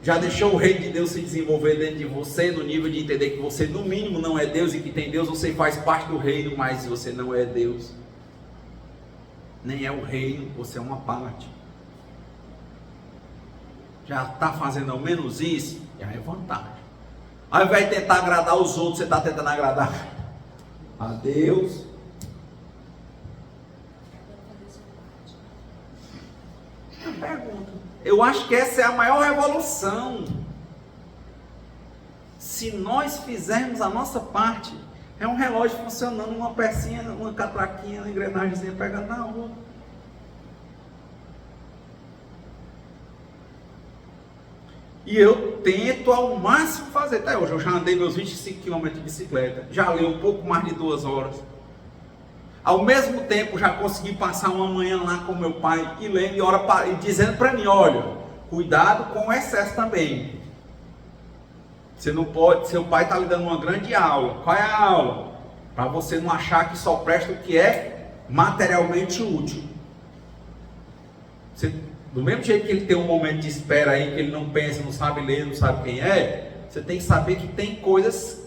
Já deixou o reino de Deus se desenvolver dentro de você, no nível de entender que você no mínimo não é Deus e que tem Deus, você faz parte do reino, mas você não é Deus. Nem é o reino, você é uma parte. Já está fazendo ao menos isso, já é vantagem. Ao invés de tentar agradar os outros, você está tentando agradar a Deus. Eu pergunto. Eu acho que essa é a maior revolução. Se nós fizermos a nossa parte, é um relógio funcionando, uma pecinha, uma catraquinha, uma engrenagemzinha pegando na rua. E eu tento ao máximo fazer. Até hoje eu já andei meus 25 km de bicicleta, já li um pouco mais de 2 horas. Ao mesmo tempo já consegui passar uma manhã lá com meu pai e lendo e dizendo para mim, olha, cuidado com o excesso também. Você não pode, seu pai está lhe dando uma grande aula. Qual é a aula? Para você não achar que só presta o que é materialmente útil. Você, do mesmo jeito que ele tem um momento de espera aí, que ele não pensa, não sabe ler, não sabe quem é, você tem que saber que tem coisas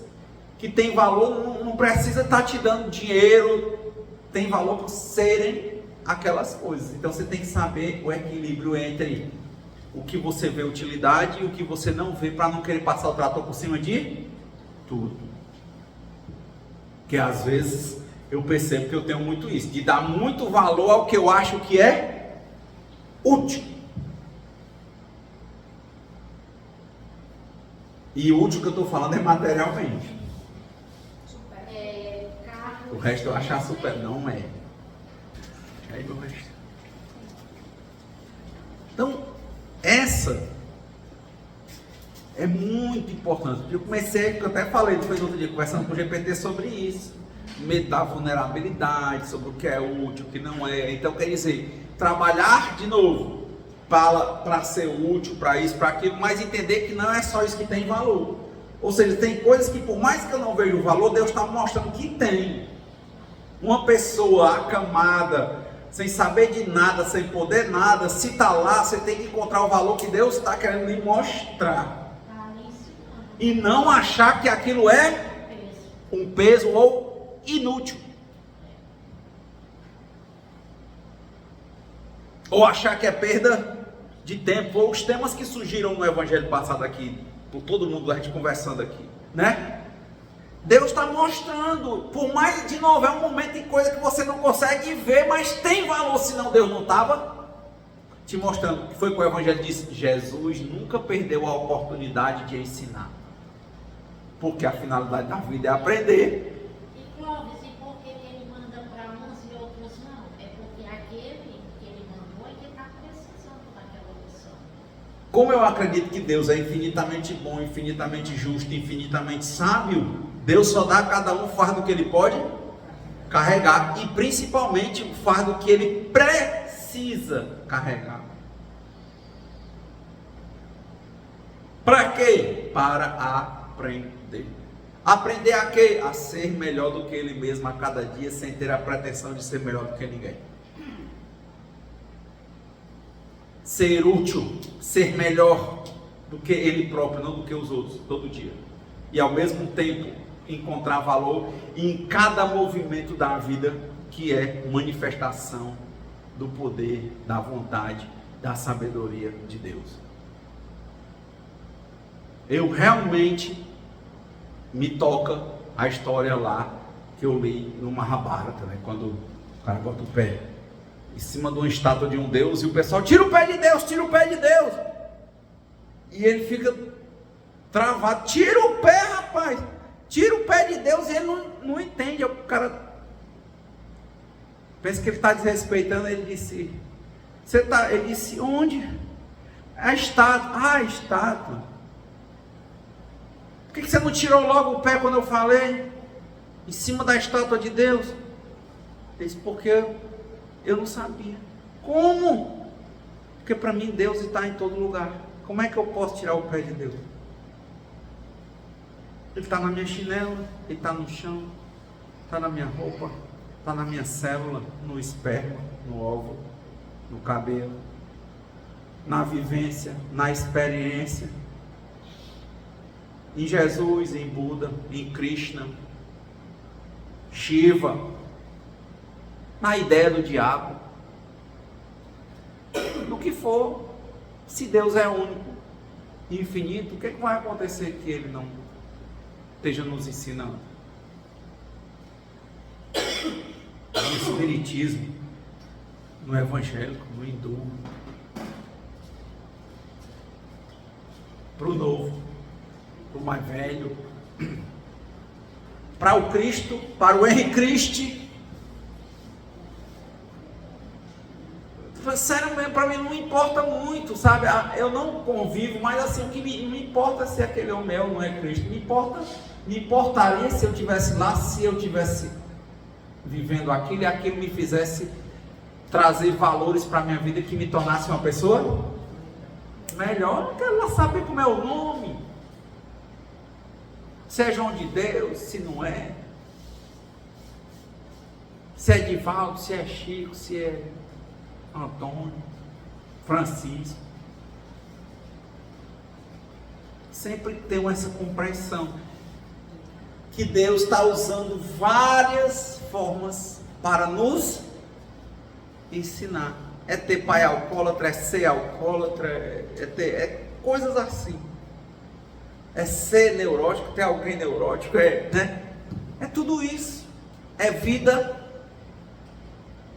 que tem valor, não precisa estar te dando dinheiro, tem valor por serem aquelas coisas. Então você tem que saber o equilíbrio entre o que você vê utilidade e o que você não vê, para não querer passar o trator por cima de tudo. Que às vezes eu percebo que eu tenho muito isso, de dar muito valor ao que eu acho que é útil. E útil que eu estou falando é materialmente. O resto eu achar super, não é. Aí meu resto. Então, essa é muito importante. Eu comecei, eu até falei depois do outro dia, conversando com o GPT sobre isso. Medo da vulnerabilidade, sobre o que é útil, o que não é. Então, quer dizer, trabalhar de novo para ser útil, para isso, para aquilo, mas entender que não é só isso que tem valor. Ou seja, tem coisas que por mais que eu não veja o valor, Deus está mostrando que tem. Uma pessoa acamada, sem saber de nada, sem poder nada, se está lá, você tem que encontrar o valor que Deus está querendo lhe mostrar. E não achar que aquilo é um peso ou inútil. Ou achar que é perda de tempo. Ou os temas que surgiram no evangelho passado aqui, por todo mundo, a gente conversando aqui, né? Deus está mostrando, por mais, de novo, é um momento em coisa que você não consegue ver, mas tem valor, senão Deus não estava te mostrando. Que foi que o evangelho disse: Jesus nunca perdeu a oportunidade de ensinar, porque a finalidade da vida é aprender. E Clóvis, e por que ele manda para uns e outros não? É porque aquele que ele mandou é que está precisando daquela lição. Como eu acredito que Deus é infinitamente bom, infinitamente justo, infinitamente sábio, Deus só dá a cada um o fardo que ele pode carregar, e principalmente o fardo que ele precisa carregar. Para quê? Para aprender. Aprender a quê? A ser melhor do que ele mesmo a cada dia, sem ter a pretensão de ser melhor do que ninguém. Ser útil, ser melhor do que ele próprio, não do que os outros, todo dia. E ao mesmo tempo encontrar valor em cada movimento da vida, que é manifestação do poder, da vontade, da sabedoria de Deus. Eu realmente me toca a história lá que eu li no Mahabharata, né? Quando o cara bota o pé em cima de uma estátua de um deus e o pessoal tira o pé de Deus, tira o pé de Deus, e ele fica travado. Tira o pé, rapaz. Tira o pé de Deus e ele não entende. O cara pensa que ele está desrespeitando. Ele disse: ele disse, onde? A estátua. Ah, a estátua. Por que você não tirou logo o pé quando eu falei? Em cima da estátua de Deus? Ele disse, porque eu não sabia. Como? Porque para mim Deus está em todo lugar. Como é que eu posso tirar o pé de Deus? Ele está na minha chinela, ele está no chão, está na minha roupa, está na minha célula, no esperma, no óvulo, no cabelo, na vivência, na experiência, em Jesus, em Buda, em Krishna, Shiva, na ideia do diabo, no que for. Se Deus é único e infinito, o que vai acontecer que Ele não esteja nos ensinando? No espiritismo, no evangélico, no hindu, para o novo, para o mais velho, para o Cristo, para o Henri Cristo. Sério mesmo, para mim não importa muito, sabe? Eu não convivo, mas assim, o que me importa se aquele homem é ou não é Cristo. Me importaria se eu estivesse lá, se eu estivesse vivendo aquilo e aquilo me fizesse trazer valores para a minha vida que me tornasse uma pessoa melhor. Eu quero lá saber como é o nome, se é João de Deus, se não é, se é Divaldo, se é Chico, se é Antônio, Francisco. Sempre tenho essa compreensão que Deus está usando várias formas para nos ensinar. É ter pai alcoólatra, é ser alcoólatra, é coisas assim. É ser neurótico, ter alguém neurótico, né? É tudo isso. É vida.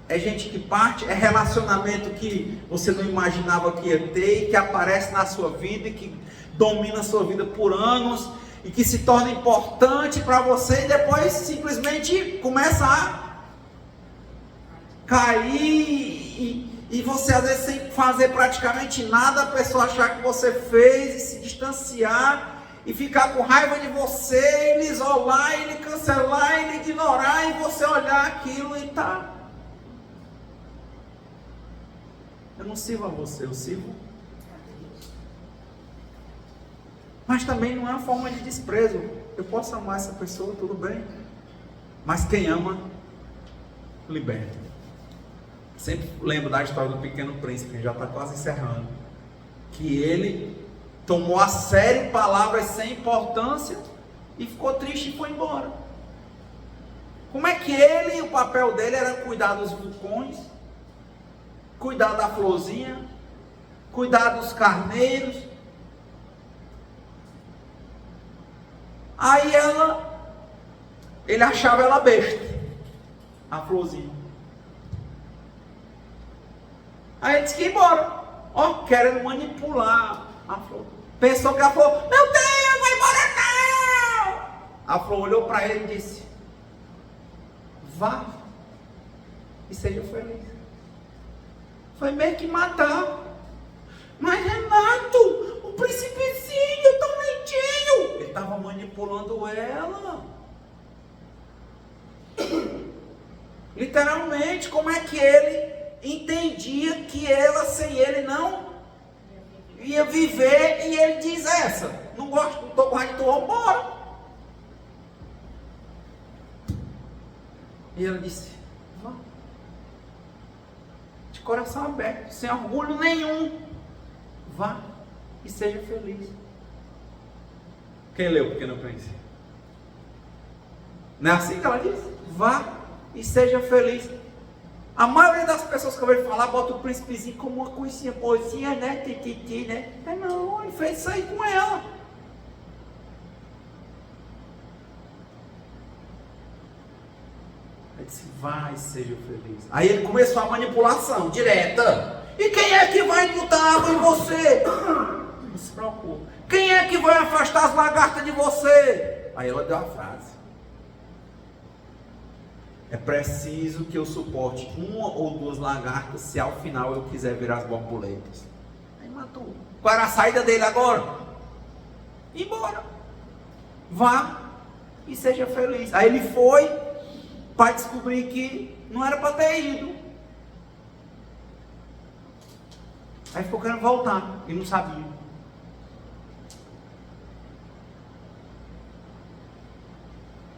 É gente que parte, é relacionamento que você não imaginava que ia ter, e que aparece na sua vida, e que domina a sua vida por anos, e que se torna importante para você, e depois simplesmente começa a cair, e você às vezes sem fazer praticamente nada, a pessoa achar que você fez, e se distanciar, e ficar com raiva de você, ele isolar, ele cancelar, ele ignorar, e você olhar aquilo e tá... Eu não sirvo a você, eu sirvo. Mas também não é uma forma de desprezo. Eu posso amar essa pessoa, tudo bem. Mas quem ama, liberta. Sempre lembro da história do Pequeno Príncipe, já está quase encerrando. Que ele tomou a sério palavras sem importância e ficou triste e foi embora. Como é que ele, o papel dele era cuidar dos vulcões, cuidar da florzinha, cuidar dos carneiros. Aí ele achava ela besta, a florzinha. Aí ele disse que ia embora, querendo manipular a flor. Pensou que a flor, meu Deus, vai embora não! A flor olhou para ele e disse, vá e seja feliz. Foi meio que matar. Mas Renato, o príncipezinho tão lentinho. Ele estava manipulando ela. Literalmente, como é que ele entendia que ela sem ele não ia viver? E ele diz essa, não gosto, não estou com raiva, vou embora. E ela disse, coração aberto, sem orgulho nenhum, vá e seja feliz. Quem leu o Pequeno Príncipe? Não é assim que ela diz? Vá e seja feliz. A maioria das pessoas que eu vejo falar, bota o príncipezinho como uma coisinha boazinha, né, tititi, né? Não, ele fez isso aí com ela. Ele disse, vai, seja feliz. Aí ele começou a manipulação direta. E quem é que vai botar água em você? não se preocupe. Quem é que vai afastar as lagartas de você? Aí ela deu a frase: é preciso que eu suporte uma ou duas lagartas se ao final eu quiser ver as borboletas. Aí matou. Qual era a saída dele agora? Ir embora. Vá e seja feliz. Aí ele foi para descobrir que não era para ter ido. Aí ficou querendo voltar e não sabia.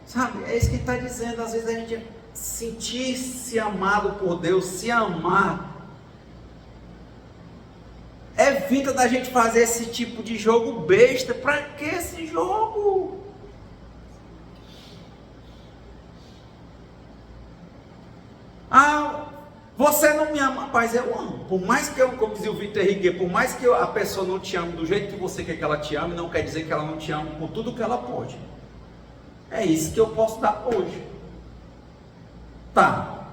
Sabe, é isso que ele está dizendo. Às vezes a gente sentir-se amado por Deus, se amar, evita da gente fazer esse tipo de jogo besta. Para que esse jogo? Ah, você não me ama. Rapaz, eu amo. Por mais que eu, como dizia o Victor Henrique, por mais que a pessoa não te ame do jeito que você quer que ela te ame, não quer dizer que ela não te ama com tudo que ela pode. É isso que eu posso dar hoje. Tá.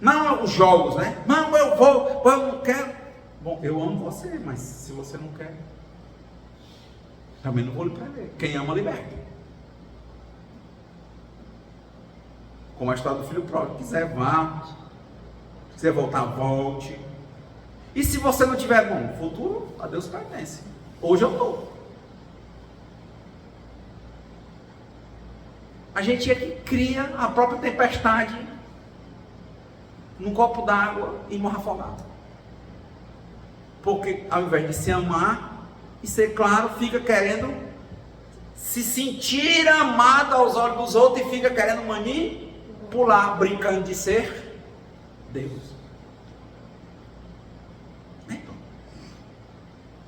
Não, os jogos, né? Não, eu vou, eu não quero. Bom, eu amo você, mas se você não quer, também não vou lhe prender. Quem ama, liberta. Como a história do filho pródigo. Quiser, vá. Se quiser voltar, volte. E se você não tiver bom, futuro, a Deus pertence. Hoje eu estou. A gente é que cria a própria tempestade num copo d'água e morre afogado. Porque ao invés de se amar e ser claro, fica querendo se sentir amado aos olhos dos outros e fica querendo manipular, brincando de ser Deus. Então,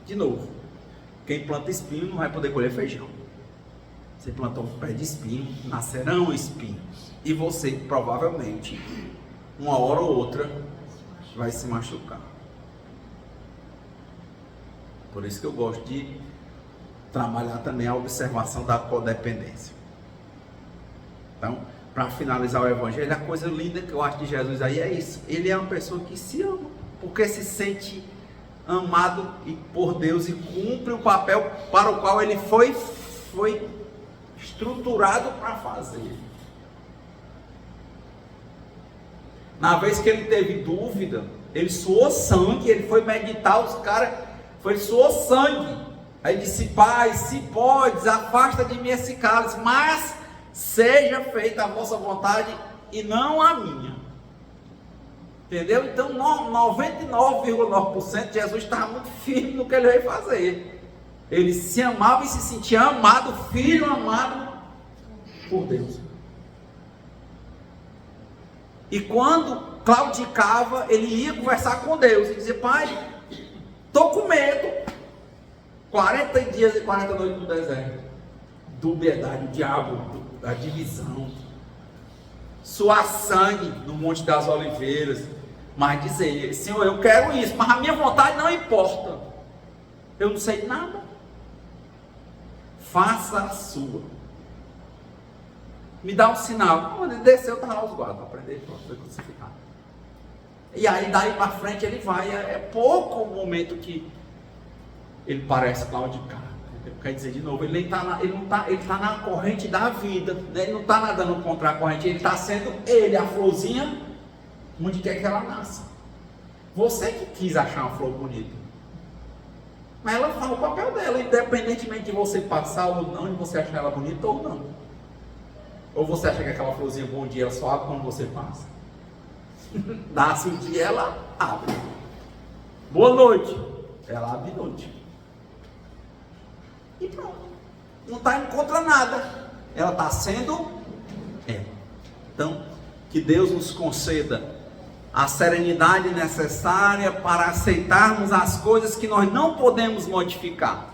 de novo, quem planta espinho não vai poder colher feijão. Você plantou um pé de espinho, nascerão espinhos. E você, provavelmente, uma hora ou outra, vai se machucar. Por isso que eu gosto de trabalhar também a observação da codependência. Então, para finalizar o Evangelho, a coisa linda que eu acho de Jesus aí é isso. Ele é uma pessoa que se ama, porque se sente amado por Deus e cumpre o papel para o qual ele foi estruturado para fazer. Na vez que ele teve dúvida, ele suou sangue, ele foi meditar, suou sangue. Aí disse: Pai, se podes, afasta de mim esse cálice, mas seja feita a vossa vontade e não a minha. Entendeu? Então 99,9% Jesus estava muito firme no que ele veio fazer. Ele se amava e se sentia amado, filho amado por Deus. E quando claudicava, ele ia conversar com Deus e dizia: Pai, estou com medo. 40 dias e 40 noites no deserto. Dubiedade, o diabo, a divisão. Suar sangue no Monte das Oliveiras. Mas dizer: Senhor, eu quero isso, mas a minha vontade não importa. Eu não sei nada. Faça a sua. Me dá um sinal. Quando ele desceu, estava lá os guardas para prender, pronto, foi crucificado. E aí daí para frente ele vai. É pouco o momento que ele parece claudicar. Quer dizer, de novo, ele está na corrente da vida, né? Ele não está nadando contra a corrente, ele está sendo ele, a florzinha, onde quer que ela nasça. Você que quis achar uma flor bonita. Mas ela faz o papel dela, independentemente de você passar ou não, de você achar ela bonita ou não. Ou você acha que aquela florzinha bom dia, ela só abre quando você passa? Nasce um dia, ela abre. Boa noite. Ela abre de noite. E pronto. Não está indo contra nada. Ela está sendo ela. Então, que Deus nos conceda a serenidade necessária para aceitarmos as coisas que nós não podemos modificar.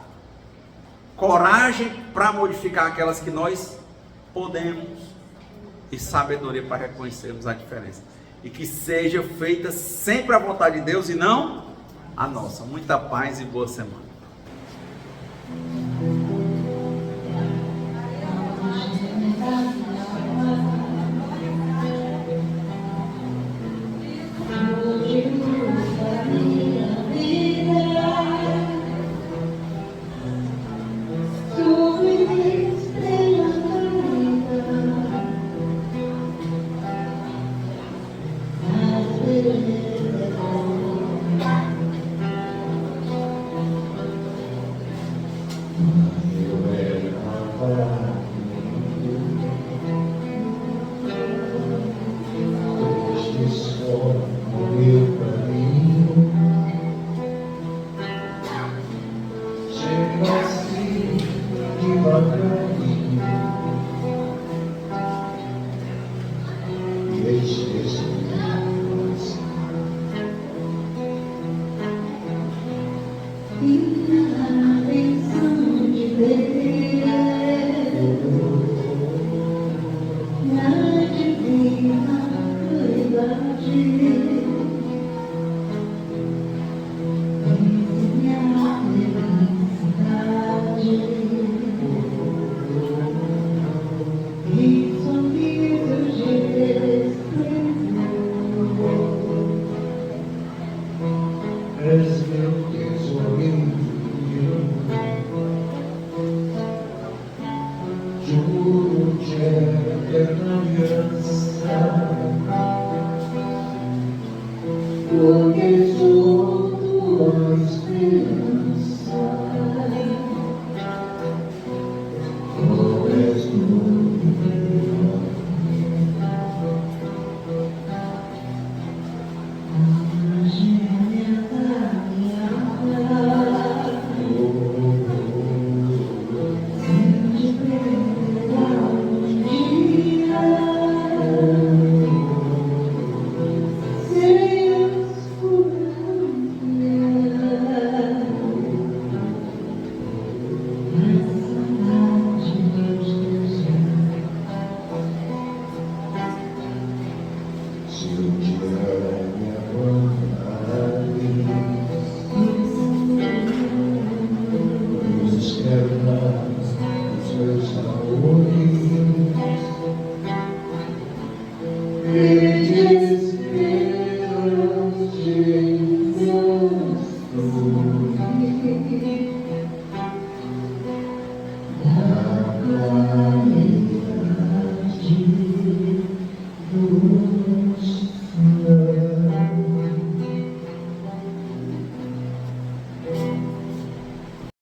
Coragem para modificar aquelas que nós podemos. E sabedoria para reconhecermos a diferença. E que seja feita sempre a vontade de Deus e não a nossa. Muita paz e boa semana. Da minha vida